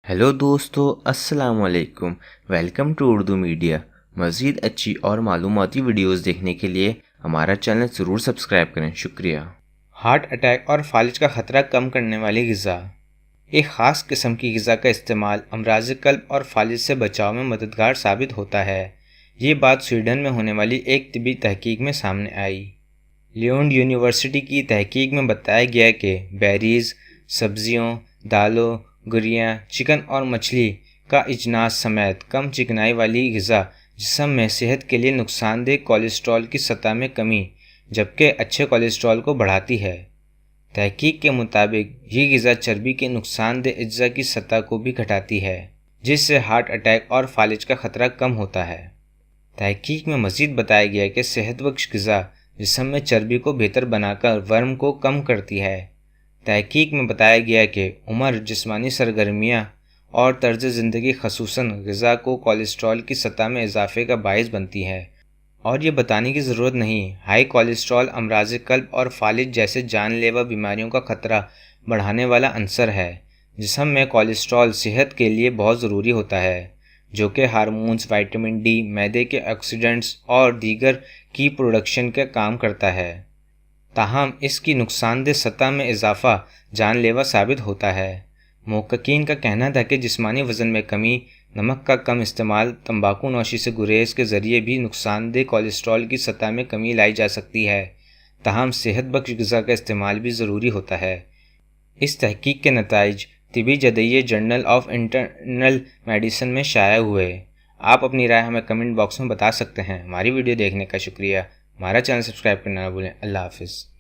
Hello دوستو، السلام علیکم۔ Welcome to Urdu media. مزید اچھی اور معلوماتی ویڈیوز دیکھنے کے لیے ہمارا چینل ضرور سبسکرائب کریں۔ شکریہ۔ ہارٹ اٹیک اور فالج کا خطرہ کم کرنے والی غذا۔ ایک خاص قسم کی غذا کا استعمال امراض قلب اور فالج سے بچاؤ میں مددگار ثابت ہوتا ہے۔ یہ بات سویڈن میں ہونے والی ایک طبی تحقیق میں سامنے آئی۔ لیونڈ یونیورسٹی کی تحقیق میں بتایا گیا کہ بیریز، سبزیوں، دالوں، گریاں، چکن اور مچھلی کا اجناس سمیت کم چکنائی والی غذا جسم میں صحت کے لیے نقصان دہ کولیسٹرول کی سطح میں کمی جبکہ اچھے کولیسٹرول کو بڑھاتی ہے۔ تحقیق کے مطابق یہ غذا چربی کے نقصان دہ اجزاء کی سطح کو بھی گھٹاتی ہے، جس سے ہارٹ اٹیک اور فالج کا خطرہ کم ہوتا ہے۔ تحقیق میں مزید بتایا گیا کہ صحت بخش غذا جسم میں چربی کو بہتر بنا کر ورم کو کم کرتی ہے۔ تحقیق میں بتایا گیا کہ عمر، جسمانی سرگرمیاں اور طرز زندگی خصوصاً غذا کو کولیسٹرول کی سطح میں اضافے کا باعث بنتی ہے، اور یہ بتانے کی ضرورت نہیں، ہائی کولیسٹرول امراض قلب اور فالج جیسے جان لیوا بیماریوں کا خطرہ بڑھانے والا عنصر ہے۔ جسم میں کولیسٹرول صحت کے لیے بہت ضروری ہوتا ہے، جو کہ ہارمونز، وٹامن ڈی، معدے کے آکسیڈنٹس اور دیگر کی پروڈکشن کا کام کرتا ہے۔ تاہم اس کی نقصان دہ سطح میں اضافہ جان لیوا ثابت ہوتا ہے۔ محققین کا کہنا تھا کہ جسمانی وزن میں کمی، نمک کا کم استعمال، تمباکو نوشی سے گریز کے ذریعے بھی نقصان دہ کولیسٹرول کی سطح میں کمی لائی جا سکتی ہے، تاہم صحت بخش غذا کا استعمال بھی ضروری ہوتا ہے۔ اس تحقیق کے نتائج طبی جدید جرنل آف انٹرنل میڈیسن میں شائع ہوئے۔ آپ اپنی رائے ہمیں کمنٹ باکس میں بتا سکتے ہیں۔ ہماری ویڈیو دیکھنے کا شکریہ۔ ہمارا چینل سبسکرائب کرنا نہ بھولیں۔ اللہ حافظ۔